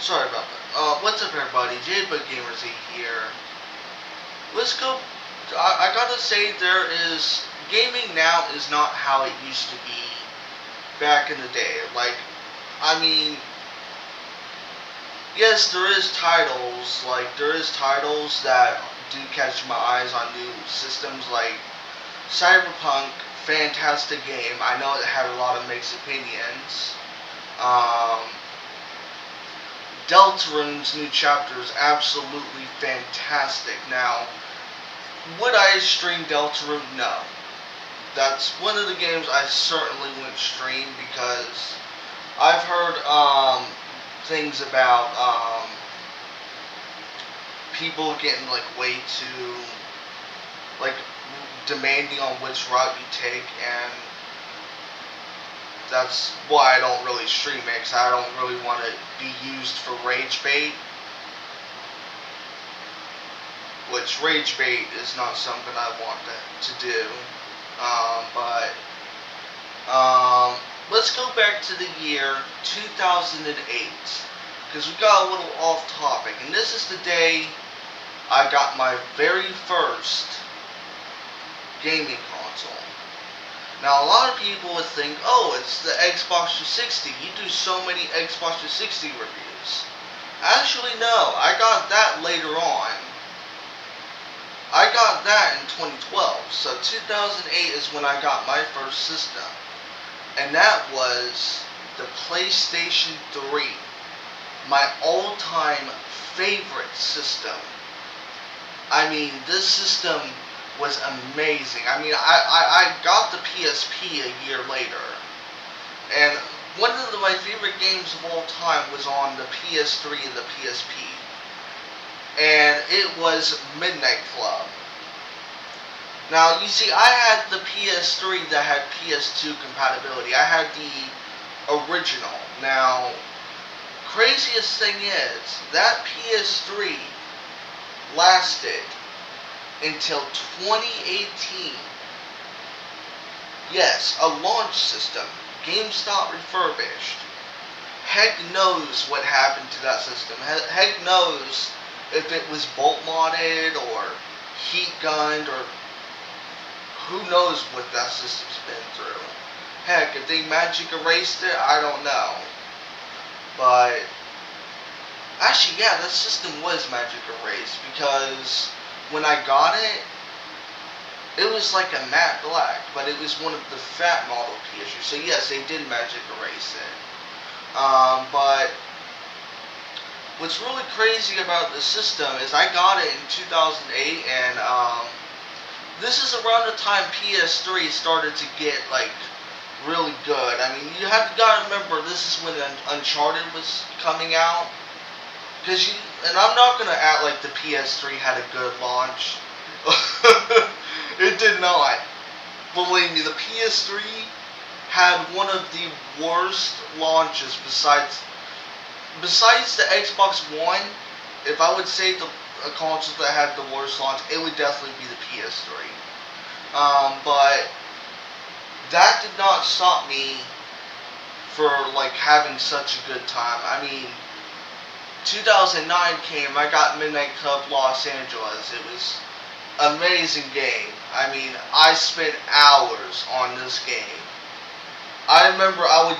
Sorry about that. What's up, everybody? JBug Gamer Z here. Let's go. I gotta say, gaming now is not how it used to be back in the day. I mean, yes, there is titles that do catch my eyes on new systems, like Cyberpunk. Fantastic game. I know it had a lot of mixed opinions. Um, Deltarune's new chapter is absolutely fantastic. Now, would I stream Deltarune? No. That's one of the games I certainly wouldn't stream because I've heard things about people getting like way too like demanding on which route you take, and that's why I don't really stream it, because I don't really want to be used for rage bait, which rage bait is not something I want to do. But let's go back to the year 2008, because we got a little off topic, and this is the day I got my very first gaming console. Now, a lot of people would think, oh, it's the Xbox 360. You do so many Xbox 360 reviews. Actually, no. I got that later on. I got that in 2012. So 2008 is when I got my first system. And that was the PlayStation 3. My all-time favorite system. I mean, this system was amazing. I mean, I got the PSP a year later, and one of my favorite games of all time was on the PS3 and the PSP, and it was Midnight Club. Now, you see, I had the PS3 that had PS2 compatibility. I had the original. Now, craziest thing is, that PS3 lasted until 2018. Yes, a launch system. GameStop refurbished. Heck knows what happened to that system. Heck knows if it was bolt modded or heat gunned, or who knows what that system's been through. Heck, if they magic erased it, I don't know. But actually, yeah, that system was magic erased, because when I got it, it was like a matte black, but it was one of the fat model PS3s. So yes, they did magic erase it. But what's really crazy about the system is I got it in 2008, and this is around the time PS3 started to get like really good. I mean, you gotta remember, this is when Uncharted was coming out. And I'm not gonna act like the PS3 had a good launch. It did not. Believe me, the PS3 had one of the worst launches besides the Xbox One. If I would say a console that had the worst launch, it would definitely be the PS3. But that did not stop me for like having such a good time. I mean, 2009 came, I got Midnight Club Los Angeles. It was an amazing game. I mean, I spent hours on this game. I remember I would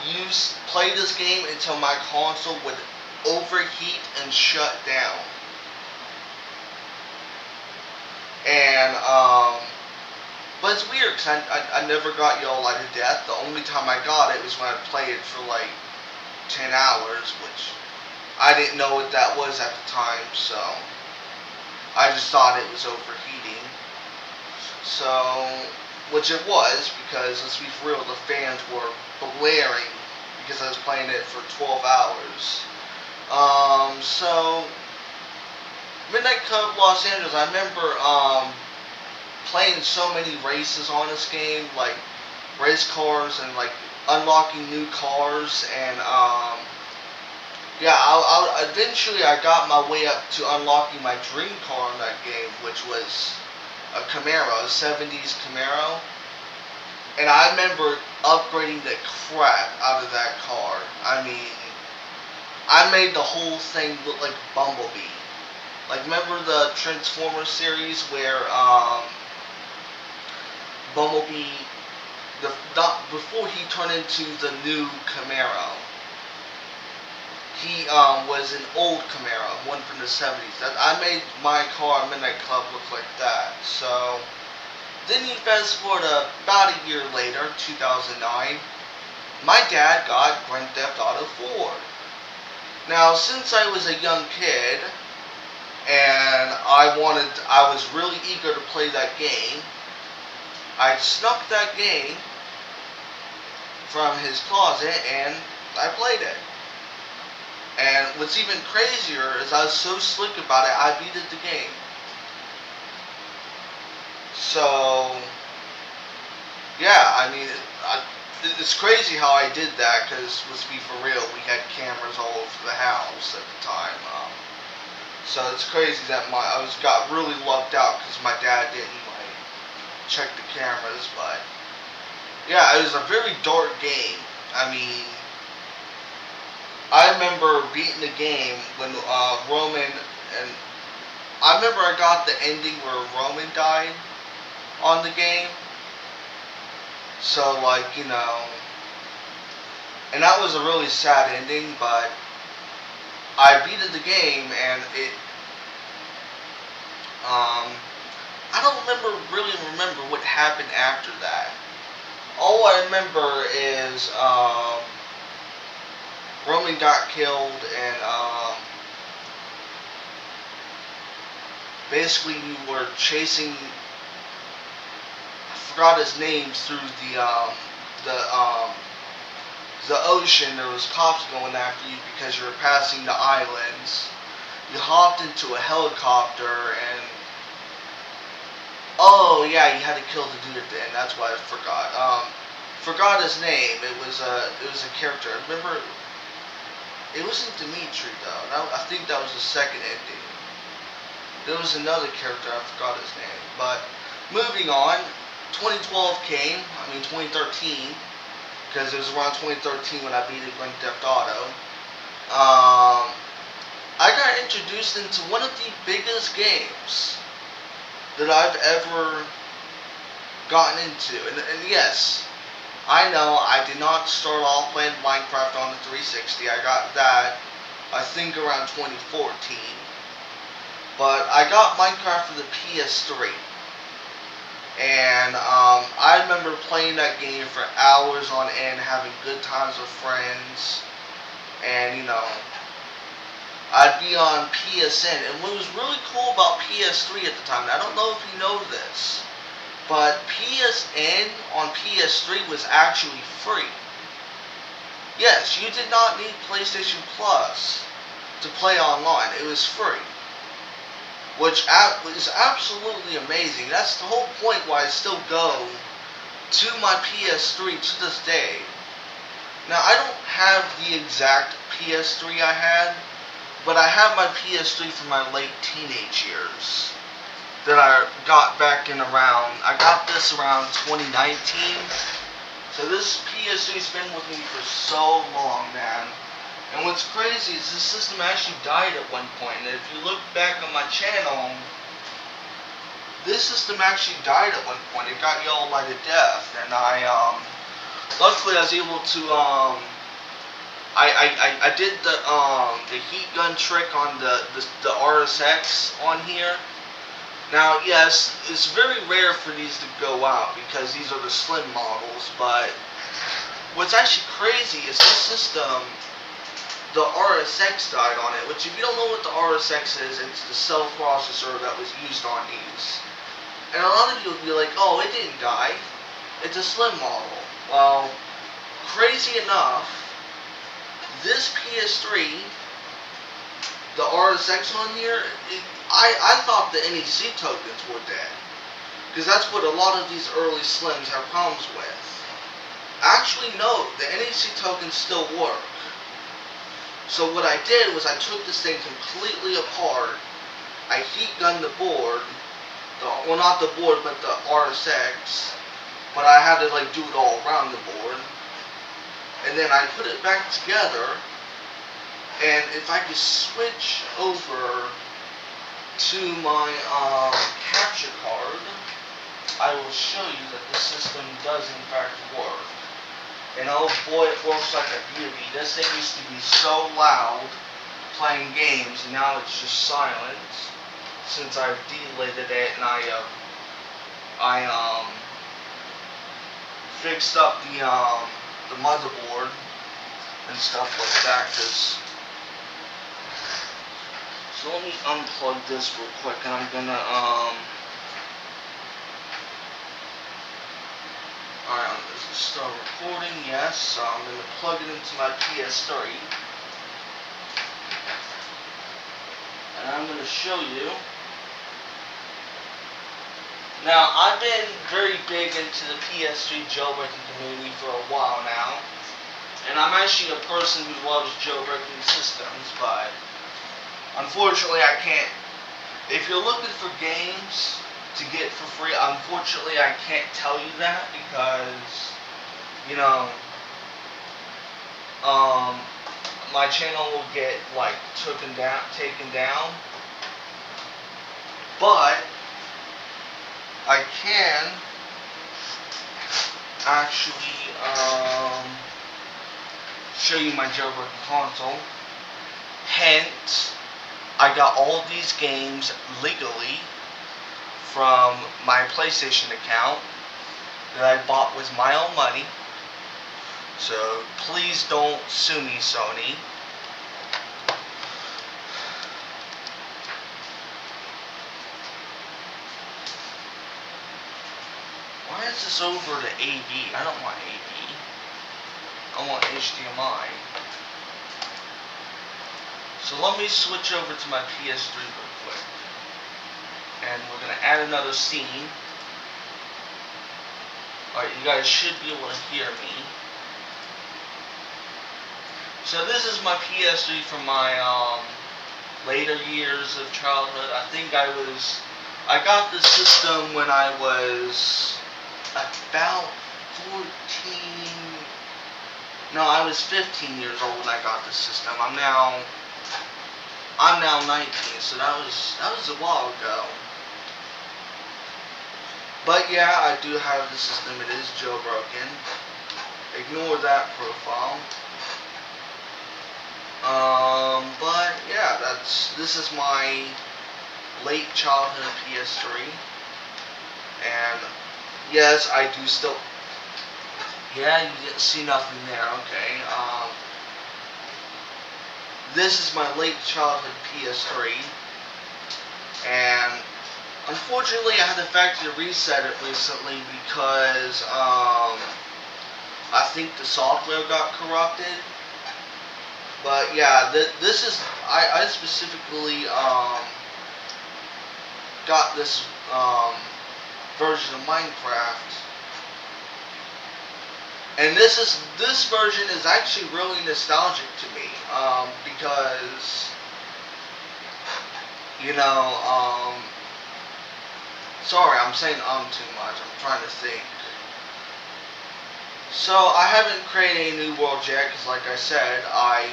play this game until my console would overheat and shut down. And, but it's weird, because I never got Yellow Light of Death. The only time I got it was when I played it for like 10 hours, which I didn't know what that was at the time, so I just thought it was overheating. So, which it was, because let's be real, the fans were blaring because I was playing it for 12 hours. So Midnight Club Los Angeles, I remember playing so many races on this game, like race cars and like unlocking new cars, and yeah, eventually I got my way up to unlocking my dream car in that game, which was a Camaro, a 70s Camaro. And I remember upgrading the crap out of that car. I mean, I made the whole thing look like Bumblebee. Like, remember the Transformers series where Bumblebee, not before he turned into the new Camaro. He was an old Camaro, one from the 70s. I made my car, Midnight Club, look like that. So then you fast forward about a year later, 2009. My dad got Grand Theft Auto 4. Now, since I was a young kid and I was really eager to play that game, I snuck that game from his closet and I played it. And what's even crazier is I was so slick about it, I beat the game. So, yeah, I mean, it's crazy how I did that, because let's be for real, we had cameras all over the house at the time. So it's crazy that I got really lucked out because my dad didn't check the cameras. But yeah, it was a very dark game. I mean, I remember beating the game when Roman, and I remember I got the ending where Roman died on the game. So, like, you know, and that was a really sad ending, but I beat the game, and it, I don't really remember what happened after that. All I remember is, Roman got killed, and, basically we were chasing, I forgot his name, through the ocean. There was cops going after you because you were passing the islands. You hopped into a helicopter and, oh yeah, you had to kill the dude at the end. That's why I forgot his name. It was a character. Remember, it wasn't Dimitri though. I think that was the second ending. There was another character, I forgot his name. But moving on, 2012 came. I mean 2013. Because it was around 2013 when I beat Grand Theft Auto. I got introduced into one of the biggest games that I've ever gotten into. And yes, I know I did not start off playing Minecraft on the 360. I got that, I think, around 2014. But I got Minecraft for the PS3. And I remember playing that game for hours on end, having good times with friends. And, you know, I'd be on PSN. And what was really cool about PS3 at the time, and I don't know if you know this, but PSN on PS3 was actually free. Yes, you did not need PlayStation Plus to play online. It was free. Which is absolutely amazing. That's the whole point why I still go to my PS3 to this day. Now, I don't have the exact PS3 I had, but I have my PS3 from my late teenage years that I got back in around, I got this around 2019. So this PS3's been with me for so long, man. And what's crazy is this system actually died at one point. And if you look back on my channel, this system actually died at one point. It got yelled by the death. And luckily I was able to, I did the heat gun trick on the RSX on here. Now, yes, it's very rare for these to go out because these are the slim models. But what's actually crazy is this system, the RSX died on it, which if you don't know what the RSX is, it's the cell processor that was used on these. And a lot of you would be like, oh, it didn't die. It's a slim model. Well, crazy enough, this PS3, the RSX on here, I thought the NEC tokens were dead. Because that's what a lot of these early slims have problems with. Actually, no, the NEC tokens still work. So what I did was I took this thing completely apart. I heat gunned the board. Well, not the board, but the RSX. But I had to, like, do it all around the board. And then I put it back together. And if I could switch over to my capture card, I will show you that the system does in fact work. And oh boy, it works like a beauty. This thing used to be so loud playing games, and now it's just silent since I've deleted it and I fixed up the motherboard and stuff like that. So let me unplug this real quick, and I'm gonna alright, this is start recording. Yes, so I'm gonna plug it into my PS3, and I'm gonna show you. Now, I've been very big into the PS3 jailbreaking community for a while now, and I'm actually a person who loves jailbreaking systems, but unfortunately I can't. If you're looking for games to get for free, unfortunately I can't tell you that because, you know, my channel will get like taken down, but I can actually show you my jailbroken console. Hence, I got all of these games legally from my PlayStation account that I bought with my own money. So please don't sue me, Sony. Why is this over to AV? I don't want AV. I want HDMI. So let me switch over to my PS3 real quick. And we're going to add another scene. Alright, you guys should be able to hear me. So this is my PS3 from my later years of childhood. I think I got this system when I was about 14. No, I was 15 years old when I got this system. I'm now 19, so that was a while ago. But yeah, I do have the system. It is jailbroken. Ignore that profile. But yeah, this is my late childhood PS3, and yes, I do still. Yeah, you didn't see nothing there. Okay. This is my late childhood PS3, and unfortunately, I had to factory reset it recently because I think the software got corrupted. But yeah, this is I specifically got this version of Minecraft, and this version is actually really nostalgic to me because, you know, sorry, I'm saying too much. I'm trying to think. So I haven't created a new world yet because, like I said, I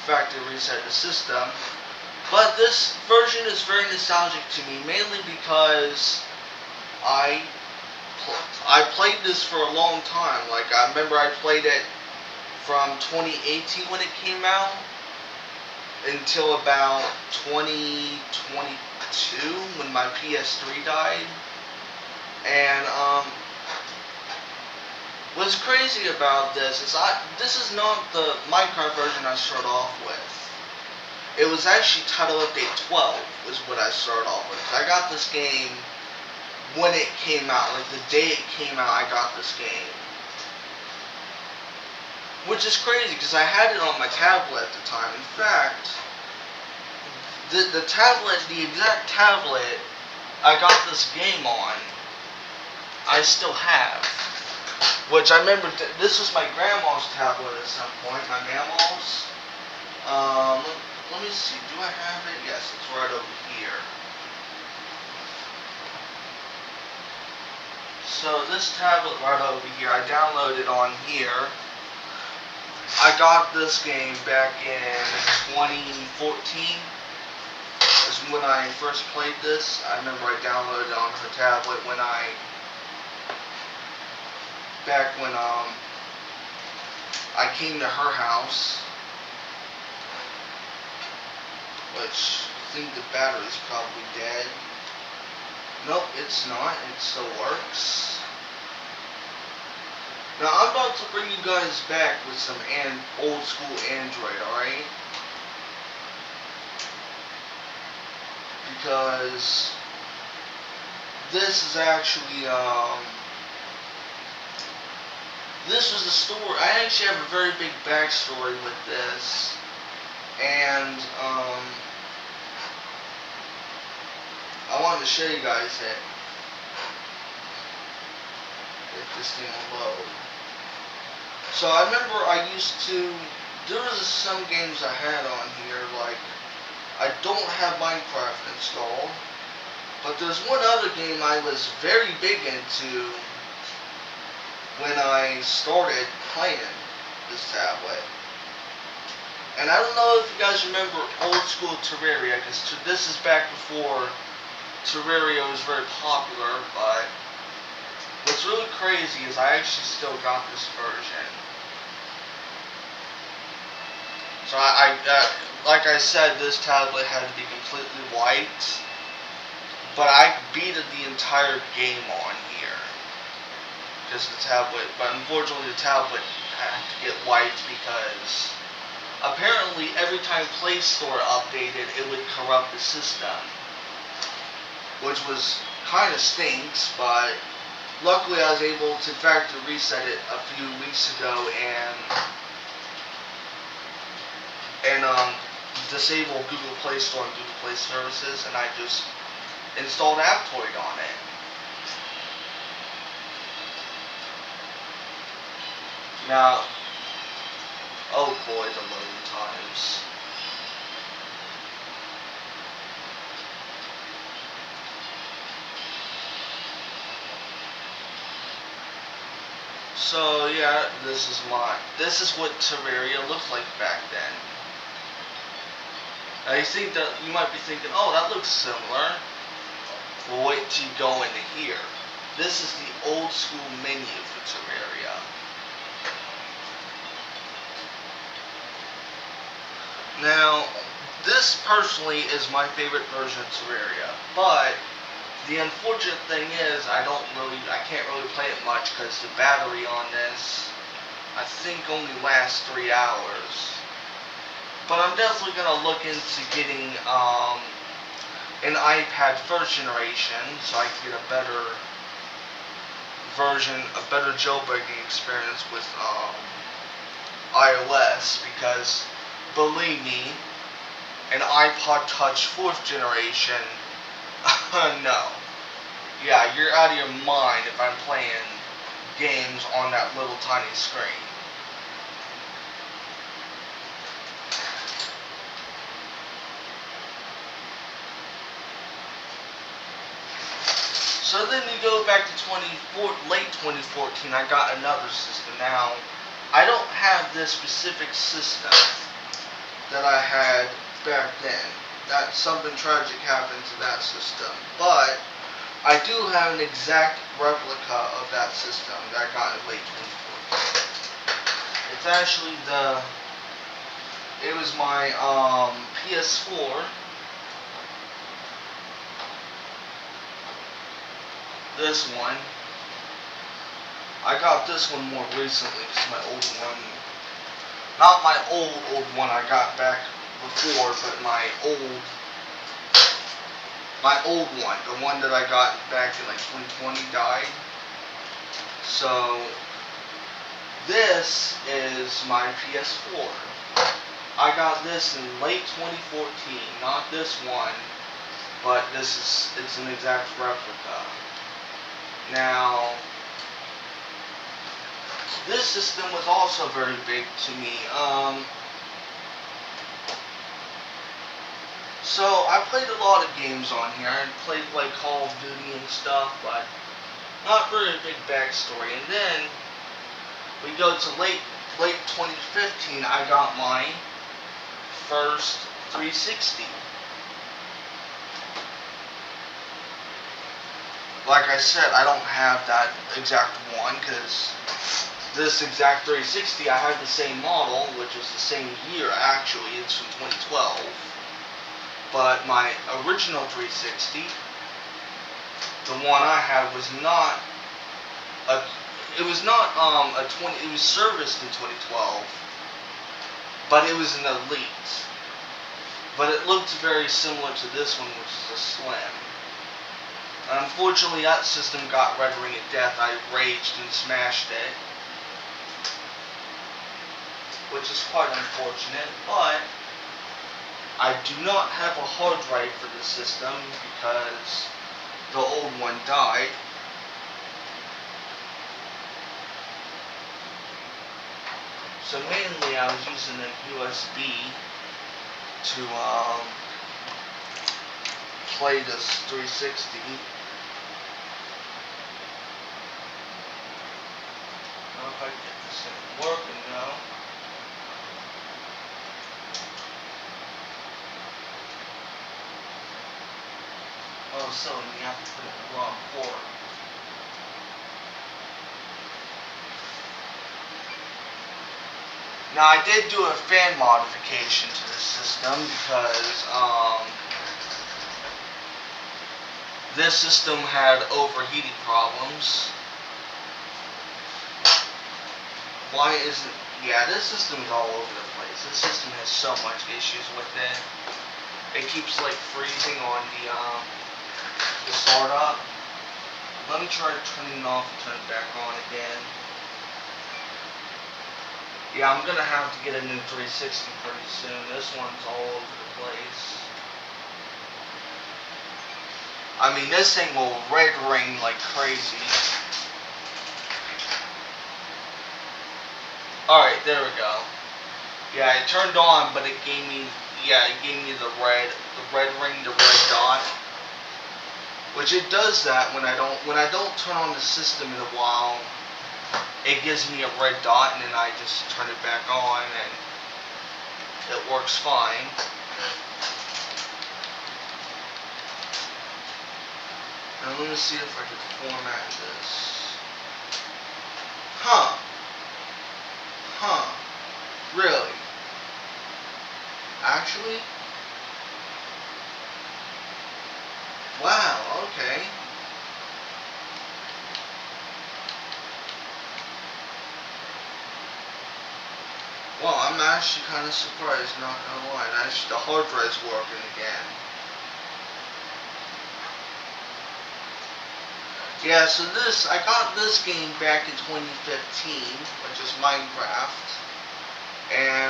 factory reset the system. But this version is very nostalgic to me, mainly because I played this for a long time. Like, I remember I played it from 2018 when it came out until about 2022 when my PS3 died. And what's crazy about this is this is not the Minecraft version I started off with. It was actually Title Update 12 is what I started off with. I got this game when it came out, like the day it came out, I got this game. Which is crazy because I had it on my tablet at the time. In fact, the tablet, the exact tablet I got this game on, I still have. Which I remember, this was my grandma's tablet at some point, my grandma's. Let me see, do I have it? Yes, it's right over here. So this tablet right over here, I downloaded on here. I got this game back in 2014. Is when I first played this. I remember I downloaded it on her tablet back when I came to her house, which I think the battery's probably dead. Nope, it's not. It still works. Now I'm about to bring you guys back with some old school Android, alright? Because this is actually, this was a story. I actually have a very big backstory with this. And, I wanted to show you guys it. If this thing will load. So I remember there was some games I had on here, like, I don't have Minecraft installed, but there's one other game I was very big into when I started playing this tablet. And I don't know if you guys remember old school Terraria, because this is back before Terraria was very popular, but what's really crazy is I actually still got this version. So like I said, this tablet had to be completely white, but I beat the entire game on here. Just the tablet, but unfortunately the tablet had to get wiped because apparently every time Play Store updated, it would corrupt the system, which was kind of stinks, but luckily I was able to factory reset it a few weeks ago and disable Google Play Store and Google Play Services, and I just installed Aptoide on it. Now, oh boy, the loading times. So yeah, this is what Terraria looked like back then. Now you might be thinking, oh, that looks similar. Well, wait till you go into here. This is the old school menu for Terraria. Now, this personally is my favorite version of Terraria, but the unfortunate thing is I can't really play it much because the battery on this, I think, only lasts 3 hours. But I'm definitely going to look into getting an iPad first generation so I can get a better version, a better jailbreaking experience with iOS, because believe me, an iPod Touch 4th generation, no. Yeah, you're out of your mind if I'm playing games on that little tiny screen. So then you go back to late 2014, I got another system. Now, I don't have this specific system that I had back then. Something tragic happened to that system. But I do have an exact replica of that system that I got in late 2014. It's actually it was my PS4. This one. I got this one more recently because my old one, not my old one I got back before, but my old one, the one that I got back in like 2020 died. So this is my PS4. I got this in late 2014, not this one, but it's an exact replica. Now, this system was also very big to me. So I played a lot of games on here. I played like Call of Duty and stuff, but not very big backstory. And then we go to late late 2015, I got my first 360. Like I said, I don't have that exact one because this exact 360, I had the same model, which is the same year actually. It's from 2012. But my original 360, the one I had, was not a. It was not a 20. It was serviced in 2012, but it was an Elite. But it looked very similar to this one, which is a Slim. Unfortunately, that system got Red Ring of Death. I raged and smashed it, which is quite unfortunate, but I do not have a hard drive for this system because the old one died. So mainly I was using a USB to play this 360. I don't know if I can get this thing working now. Oh, so you have to put it in the wrong port. Now I did do a fan modification to the system because this system had overheating problems. Why isn't... Yeah, this system is all over the place. This system has so much issues with it. It keeps like freezing on the startup. Let me try turning it off and turn it back on again. Yeah, I'm gonna have to get a new 360 pretty soon. This one's all over the place. I mean, this thing will red ring like crazy. Alright, there we go. Yeah, it turned on, but it gave me, the red ring, the red dot. Which it does that when I don't turn on the system in a while. It gives me a red dot, and then I just turn it back on, and it works fine. Now let me see if I can format this. Really? Actually? Wow, okay. Well, I'm actually kind of surprised, not gonna lie. Actually, the hard drive's working again. Yeah, so I got this game back in 2015, which is Minecraft. And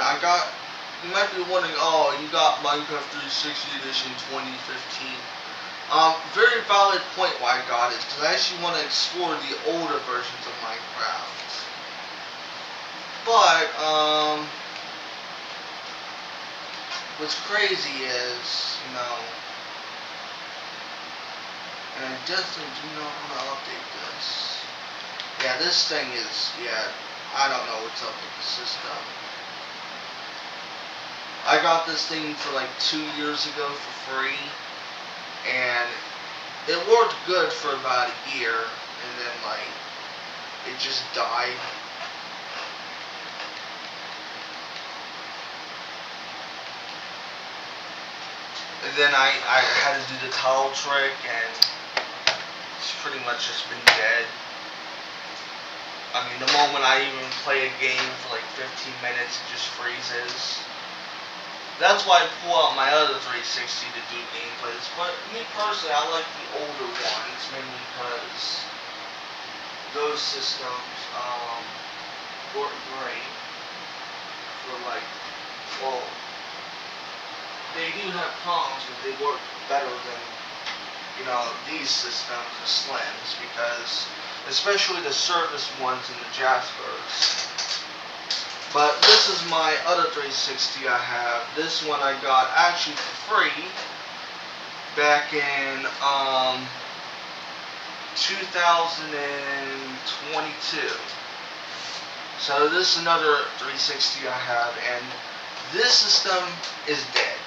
you might be wondering, oh, you got Minecraft 360 Edition 2015. Very valid point why I got it, because I actually want to explore the older versions of Minecraft. But, what's crazy is, and I definitely do not want to update this. Yeah, this thing is, I don't know what's up with the system. I got this thing for like 2 years ago for free, and it worked good for about a year, and then like, it just died. And then I had to do the towel trick, and it's pretty much just been dead. I mean, the moment I even play a game for like 15 minutes, it just freezes. That's why I pull out my other 360 to do gameplays. But me personally, I like the older ones, mainly because those systems work great for like, well, they do have problems, but they work better than, these systems, the Slims, because, especially the service ones in the Jaspers. But this is my other 360 I have. This one I got actually for free back in 2022. So this is another 360 I have, and this system is dead.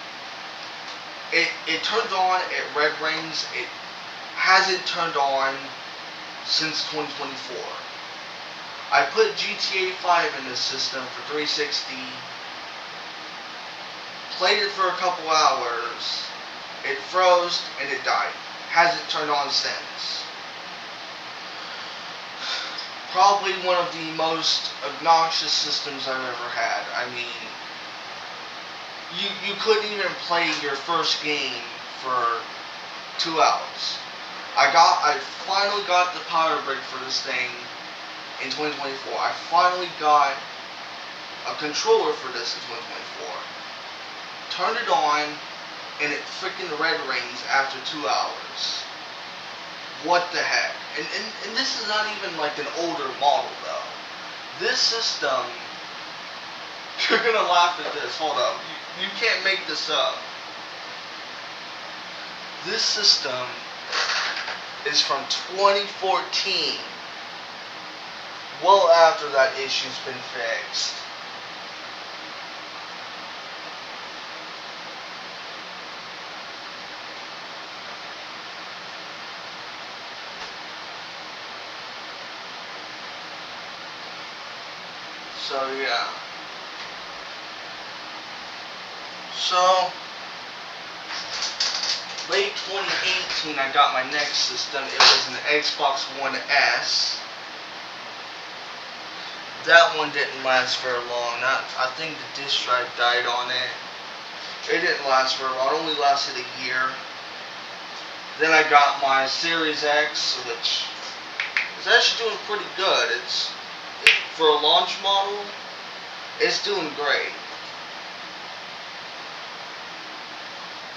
It turned on at red rings. It hasn't turned on since 2024. I put GTA 5 in this system for 360, played it for a couple hours, it froze, and it died. Hasn't turned on since. Probably one of the most obnoxious systems I've ever had. I mean, you couldn't even play your first game for 2 hours. I finally got the power brick for this thing in 2024. I finally got a controller for this in 2024. Turned it on, and it freaking red rings after 2 hours. What the heck? And this is not even like an older model though. This system, you're gonna laugh at this. Hold up. You can't make this up. This system is from 2014. Well after that issue's been fixed. So yeah. So late 2018 I got my next system. It was an Xbox One S. That one didn't last very long. I think the disk drive died on it. It didn't last very long. It only lasted a year. Then I got my Series X, which is actually doing pretty good. For a launch model, it's doing great.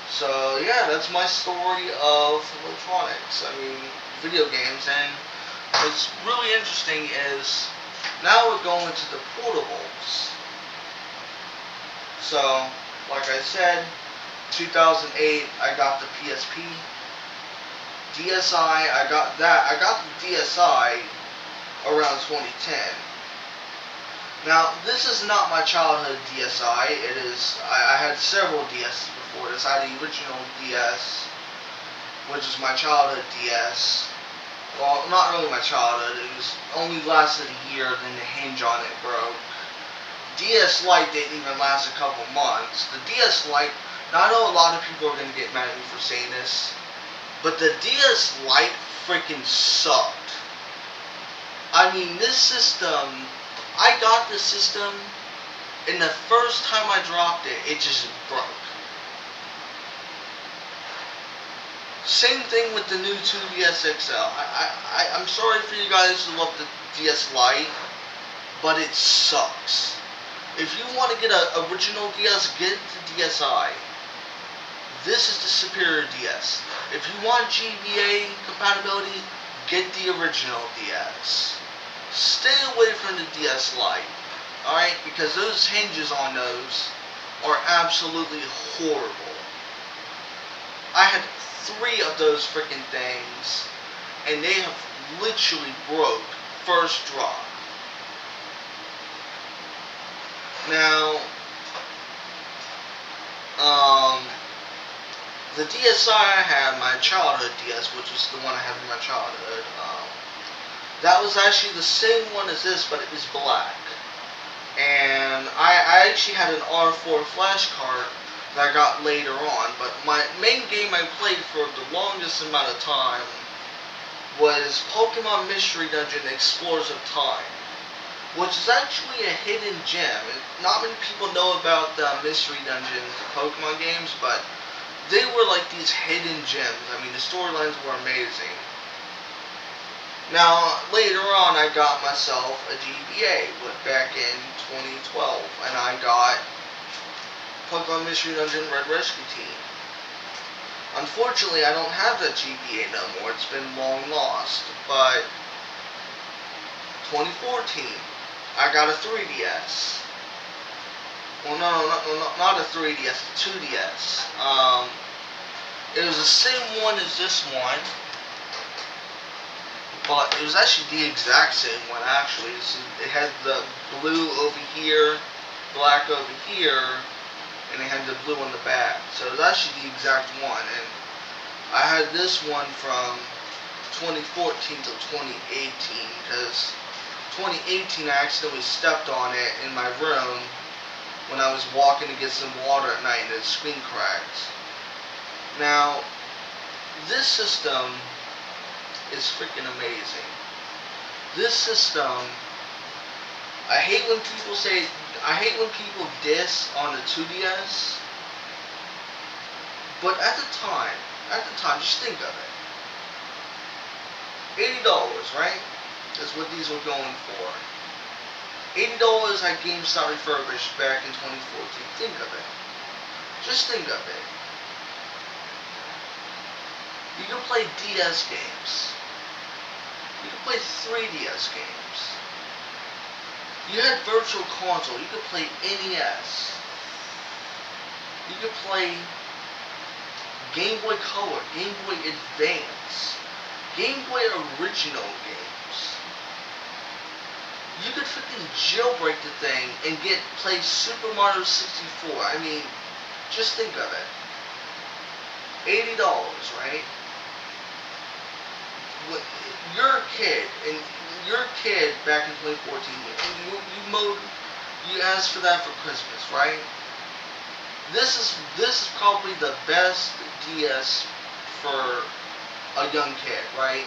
So yeah, that's my story of electronics. I mean, video games. And what's really interesting is now we're going to the portables. So, like I said, 2008 I got the PSP. DSi, I got that. I got the DSi around 2010. Now, this is not my childhood DSi. It is. I had several DSs before this. I had the original DS, which is my childhood DS. Well, not really my childhood. It was only lasted a year, then the hinge on it broke. DS Lite didn't even last a couple months. The DS Lite. Now I know a lot of people are gonna get mad at me for saying this, but the DS Lite freaking sucked. I mean, this system. I got this system, and the first time I dropped it, it just broke. Same thing with the new 2DS XL. I'm sorry for you guys who love the DS Lite, but it sucks. If you want to get an original DS, get the DSi. This is the superior DS. If you want GBA compatibility, get the original DS. Stay away from the DS Lite, alright? Because those hinges on those are absolutely horrible. I had 3 of those freaking things, and they have literally broke first drop. Now, the DSi I had, my childhood DS, which was the one I had in my childhood, that was actually the same one as this, but it was black. And I actually had an R4 flash card that I got later on, but my main game I played for the longest amount of time was Pokemon Mystery Dungeon Explorers of Time, which is actually a hidden gem. Not many people know about the Mystery Dungeon Pokemon games, but they were like these hidden gems. I mean, the storylines were amazing. Now, later on, I got myself a GBA, back in 2012, and I got Pokemon Mystery Dungeon Red Rescue Team. Unfortunately, I don't have that GBA no more. It's been long lost, but 2014, I got a 3DS. Well, no, not a 3DS, a 2DS. It was the same one as this one. but it was actually the exact same one. Actually, it had the blue over here, black over here, and it had the blue on the back. So it was actually the exact one. And I had this one from 2014 to 2018 because 2018 I accidentally stepped on it in my room when I was walking to get some water at night and the screen cracked. Now, this system is freaking amazing. This system, I hate when people diss on the 2DS, but at the time, just think of it. $80, right? That's what these were going for. $80 at GameStop refurbished back in 2014. Think of it. Just think of it. You can play DS games. You can play 3DS games. You had Virtual Console. You could play NES. You could play Game Boy Color, Game Boy Advance, Game Boy Original games. You could freaking jailbreak the thing and play Super Mario 64. I mean, just think of it. $80, right? You're a kid, and you're a kid back in 2014. You asked for that for Christmas, right? This is probably the best DS for a young kid, right?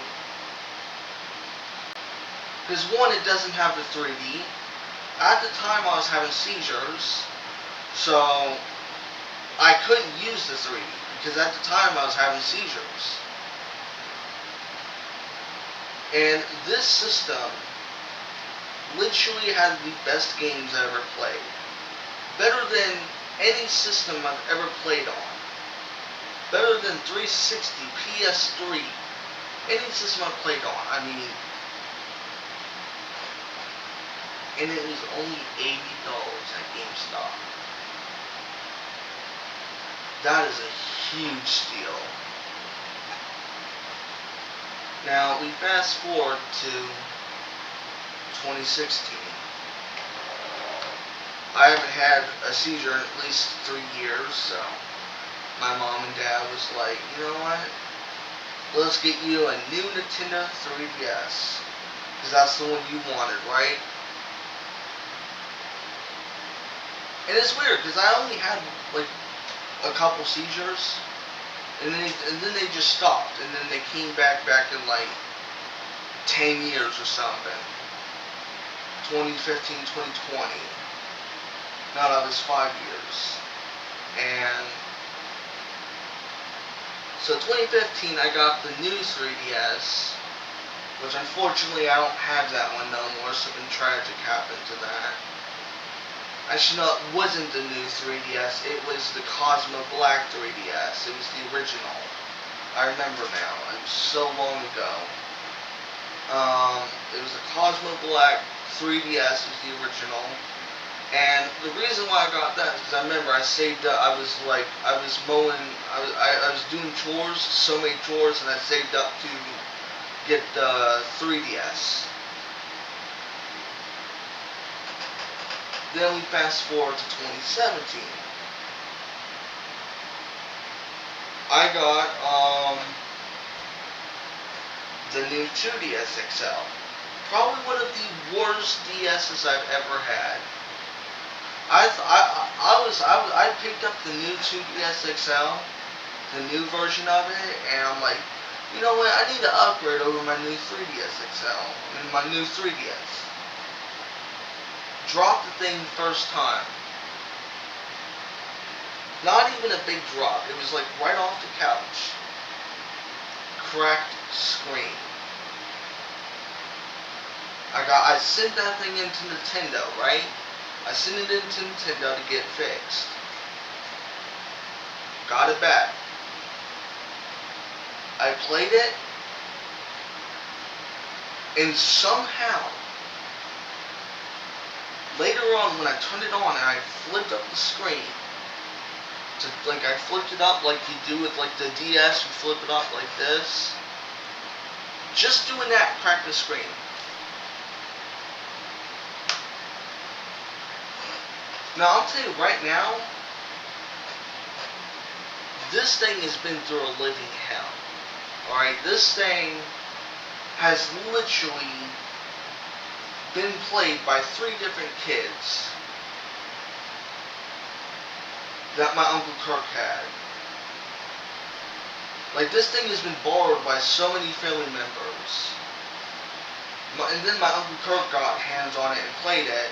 Because one, it doesn't have the 3D. At the time, I was having seizures, so I couldn't use the 3D because at the time I was having seizures. And this system literally had the best games I ever played. Better than any system I've ever played on. Better than 360, PS3, any system I've played on. I mean, and it was only $80 at GameStop. That is a huge steal. Now, we fast forward to 2016. I haven't had a seizure in at least 3 years, so my mom and dad was like, you know what? Let's get you a new Nintendo 3DS. Because that's the one you wanted, right? And it's weird, because I only had, like, a couple seizures. And then they just stopped. And then they came back in, like, 10 years or something. 2015, 2020. Now that was 5 years. And so 2015 I got the new 3DS, which unfortunately I don't have that one no more. Something tragic happened to that. Actually, no, it wasn't the new 3DS. It was the Cosmo Black 3DS. It was the original. I remember now. It was so long ago. It was the Cosmo Black 3DS. It was the original. And the reason why I got that is because I remember I saved up. I was mowing. I was doing chores, so many chores, and I saved up to get the 3DS. Then we fast forward to 2017. I got the new 2DS XL. Probably one of the worst DS's I've ever had. I picked up the new 2DS XL, the new version of it, and I'm like, you know what? I need to upgrade over my new 3DS XL and my new 3DS. Dropped the thing first time. Not even a big drop. It was like right off the couch. Cracked screen. I sent that thing into Nintendo, right? I sent it into Nintendo to get fixed. Got it back. I played it, and somehow, later on when I turned it on and I flipped up the screen, I flipped it up like you do with like the DS, you flip it up like this. Just doing that cracked the screen. Now, I'll tell you right now, this thing has been through a living hell. Alright, this thing has literally been played by 3 different kids that my Uncle Kirk had. Like, this thing has been borrowed by so many family members. And then my Uncle Kirk got hands on it and played it.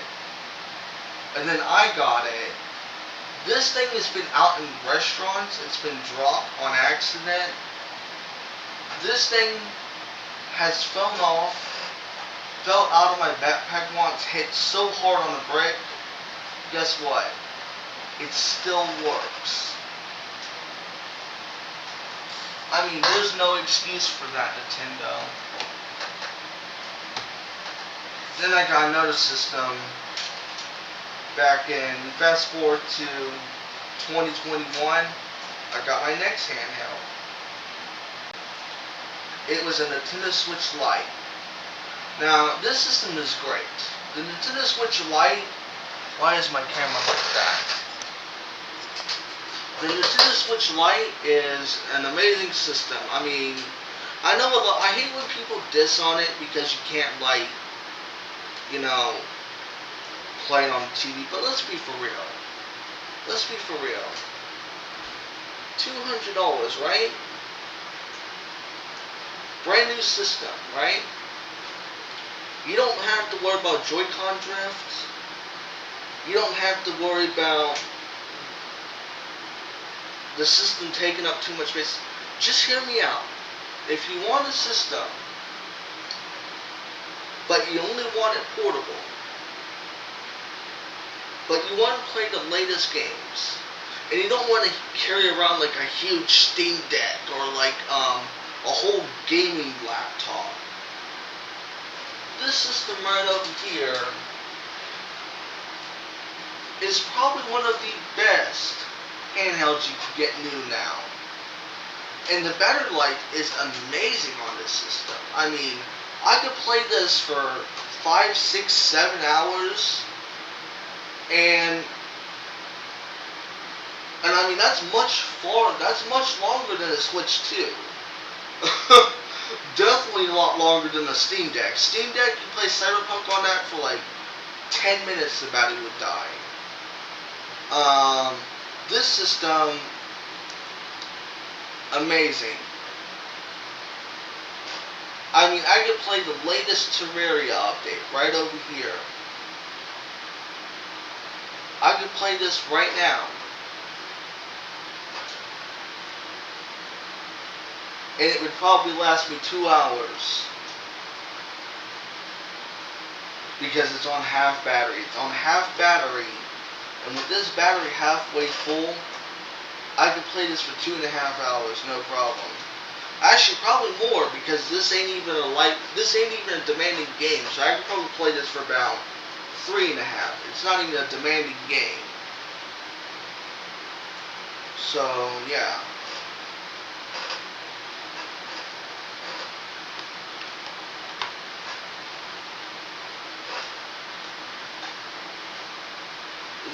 And then I got it. This thing has been out in restaurants. It's been dropped on accident. This thing has fell out of my backpack once, hit so hard on the brick. Guess what? It still works. I mean, there's no excuse for that, Nintendo. Then I got another system back in, fast forward to 2021, I got my next handheld. It was a Nintendo Switch Lite. Now, this system is great. The Nintendo Switch Lite, why is my camera like that? The Nintendo Switch Lite is an amazing system. I mean, I know I hate when people diss on it because you can't, like, you know, play it on TV, but let's be for real. Let's be for real. $200, right? Brand new system, right? You don't have to worry about Joy-Con drift. You don't have to worry about the system taking up too much space. Just hear me out. If you want a system, but you only want it portable, but you want to play the latest games, and you don't want to carry around like a huge Steam Deck or like a whole gaming laptop, this system right over here is probably one of the best handhelds you can get new now. And the battery life is amazing on this system. I mean, I could play this for 5, 6, 7 hours, and I mean that's much longer than a Switch 2. Definitely a lot longer than the Steam Deck. Steam Deck, you play Cyberpunk on that for like 10 minutes, the battery would die. This system, amazing. I mean, I could play the latest Terraria update right over here. I could play this right now. And it would probably last me 2 hours. Because it's on half battery. It's on half battery. And with this battery halfway full, I could play this for 2.5 hours, no problem. Actually, probably more, because this ain't even a demanding game. So I could probably play this for about 3.5. It's not even a demanding game. So, yeah.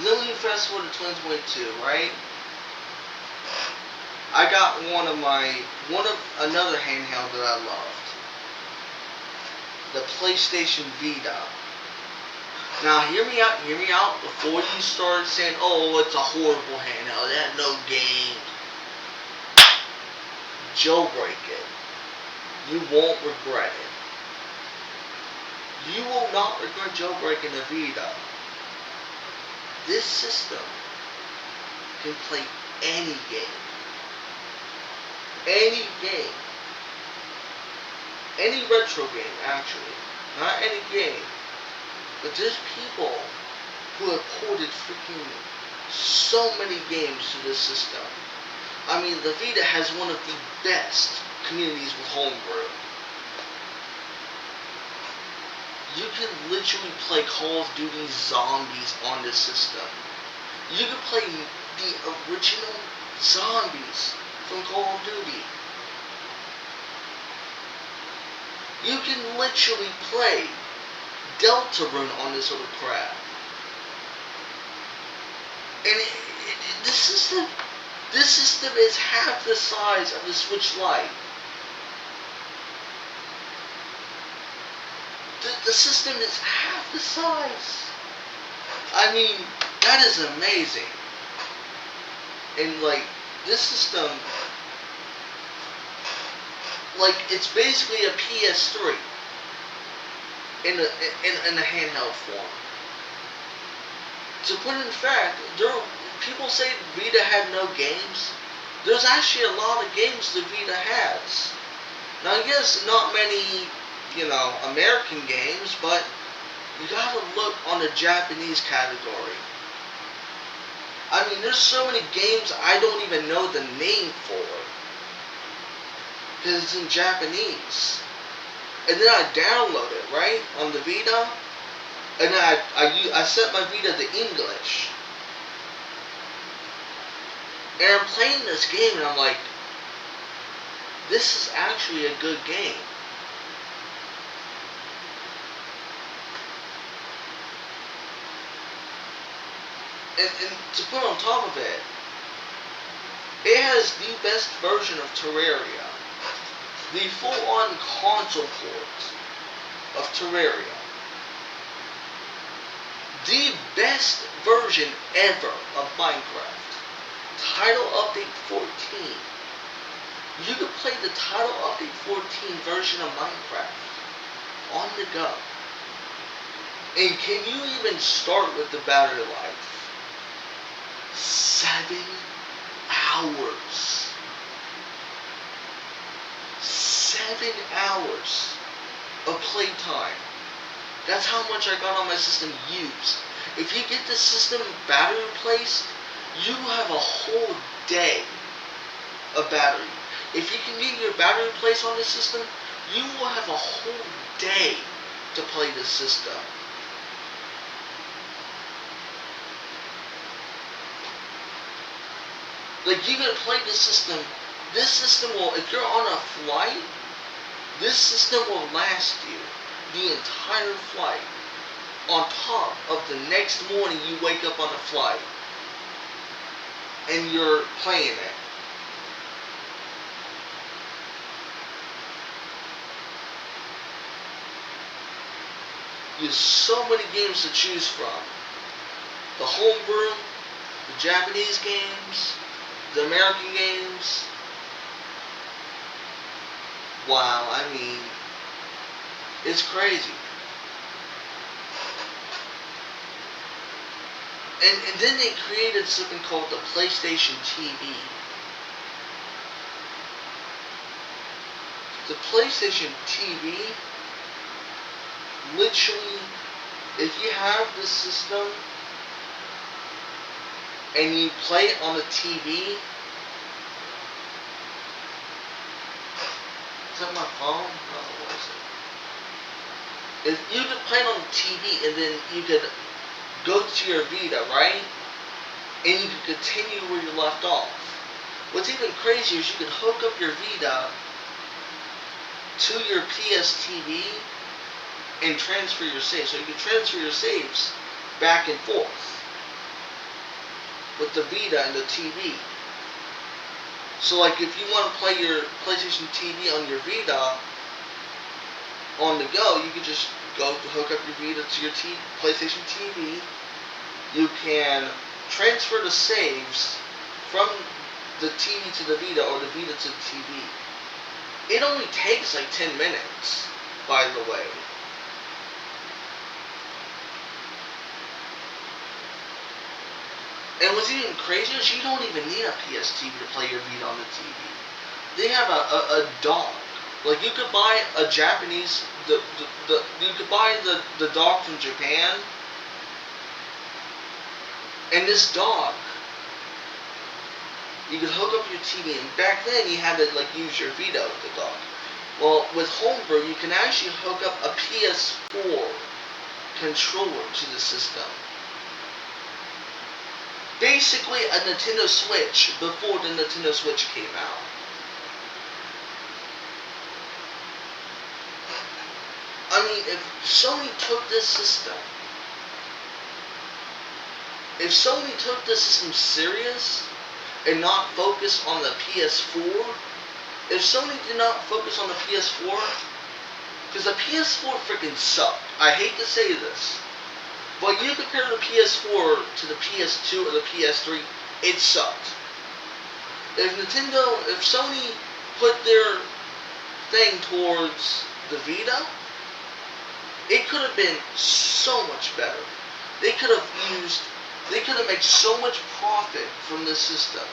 Lily Festival of 2022, right? I got another handheld that I loved. The PlayStation Vita. Now hear me out before you start saying, oh, it's a horrible handheld, it had no games. Jailbreak it. You won't regret it. You will not regret jailbreaking the Vita. This system can play any game. Any game. Any retro game, actually. Not any game. But there's people who have ported freaking so many games to this system. I mean, the Vita has one of the best communities with homebrew. You can literally play Call of Duty Zombies on this system. You can play the original Zombies from Call of Duty. You can literally play Deltarune on this little crap. And this system is half the size of the Switch Lite. The system is half the size. I mean, that is amazing. And like, this system, like, it's basically a PS3 in a handheld form. To put it in fact, people say Vita had no games. There's actually a lot of games the Vita has. Now, I guess not many, American games, but you gotta look on the Japanese category. I mean, there's so many games I don't even know the name for, because it's in Japanese. And then I download it, right, on the Vita, and then I set my Vita to English. And I'm playing this game, and I'm like, this is actually a good game. And to put on top of it, it has the best version of Terraria. The full-on console port of Terraria. The best version ever of Minecraft. Title Update 14. You can play the Title Update 14 version of Minecraft on the go. And can you even start with the battery life? 7 hours. 7 hours of playtime. That's how much I got on my system used. If you get the system battery replaced, you have a whole day of battery. If you can get your battery replaced on the system, you will have a whole day to play the system. Like, you can play the system. This system will, if you're on a flight, this system will last you the entire flight. On top of the next morning you wake up on a flight and you're playing it. There's so many games to choose from. The homebrew, the Japanese games, the American games. Wow, I mean, it's crazy. And then they created something called the PlayStation TV. The PlayStation TV, literally, if you have this system and you play it on the TV, is that my phone? No, what is it? If you could play it on the TV and then you could go to your Vita, right? And you could continue where you left off. What's even crazier is you can hook up your Vita to your PS TV and transfer your saves. So you can transfer your saves back and forth with the Vita and the TV. So like if you want to play your PlayStation TV on your Vita on the go, you can just go to hook up your Vita to your PlayStation TV. You can transfer the saves from the TV to the Vita or the Vita to the TV. It only takes like 10 minutes, by the way. And what's even crazier is you don't even need a PS TV to play your Vita on the TV. They have a dock. Like you could buy a Japanese, you could buy the dock from Japan. And this dock, you could hook up your TV, and back then you had to like use your Vita with the dock. Well, with Homebrew, you can actually hook up a PS4 controller to the system. Basically a Nintendo Switch before the Nintendo Switch came out. I mean, if Sony took this system, serious and not focus on the PS4, if Sony did not focus on the PS4, because the PS4 freaking sucked. I hate to say this, but you compare the PS4 to the PS2 or the PS3, it sucked. If Sony put their thing towards the Vita, it could have been so much better. They could have made so much profit from this system.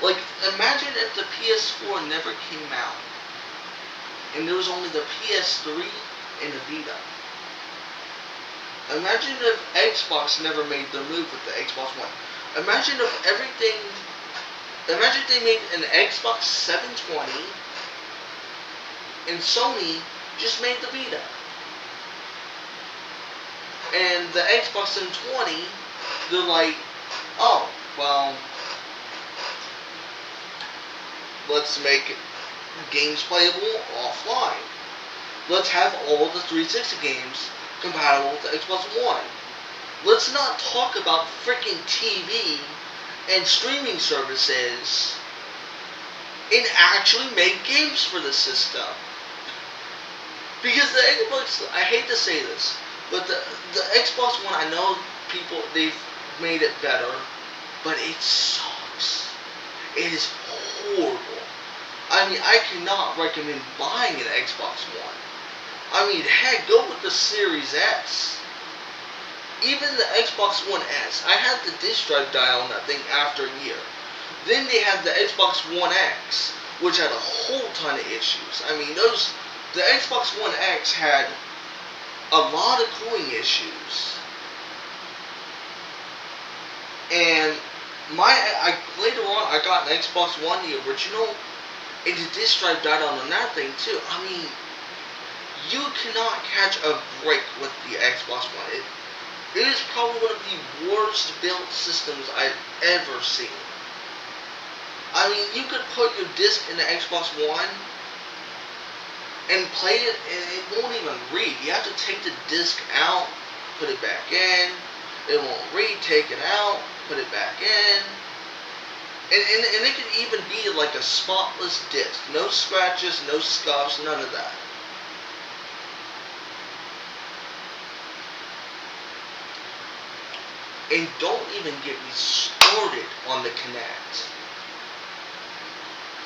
Like, imagine if the PS4 never came out, and there was only the PS3 and the Vita. Imagine if Xbox never made the move with the Xbox One. Imagine if they made an Xbox 720, and Sony just made the Vita. And the Xbox 720, they're like, oh, well, let's make games playable offline. Let's have all the 360 games compatible with the Xbox One. Let's not talk about freaking TV and streaming services and actually make games for the system. Because the Xbox, I hate to say this, but the Xbox One, I know they've made it better, but it sucks. It is horrible. I mean, I cannot recommend buying an Xbox One. I mean, heck, go with the Series S. Even the Xbox One S, I had the disk drive die on that thing after a year. Then they had the Xbox One X, which had a whole ton of issues. I mean, the Xbox One X had a lot of cooling issues. And later on, I got an Xbox One, the original, and the disk drive died on that thing too. I mean, you cannot catch a break with the Xbox One. It is probably one of the worst built systems I've ever seen. I mean, you could put your disc in the Xbox One and play it, and it won't even read. You have to take the disc out, put it back in. It won't read, take it out, put it back in. And it could even be like a spotless disc. No scratches, no scuffs, none of that. And don't even get me started on the Kinect.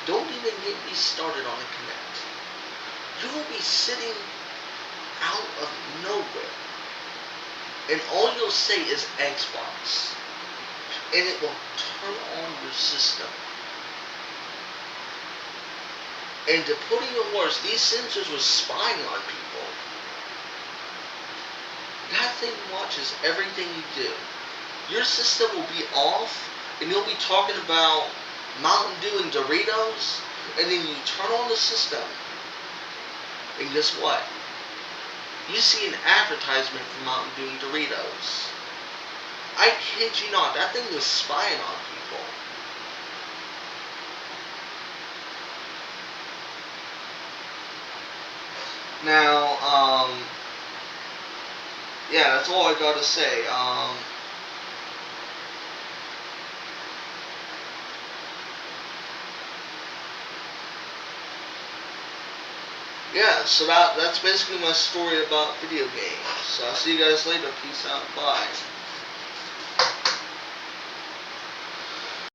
Don't even get me started on the Kinect. You will be sitting out of nowhere, and all you'll say is Xbox, and it will turn on your system. And to put it even worse, these sensors were spying on people. That thing watches everything you do. Your system will be off, and you'll be talking about Mountain Dew and Doritos, and then you turn on the system, and guess what? You see an advertisement for Mountain Dew and Doritos. I kid you not, that thing was spying on people. Now, yeah, that's all I gotta say. Yeah, so that's basically my story about video games. So I'll see you guys later. Peace out. Bye.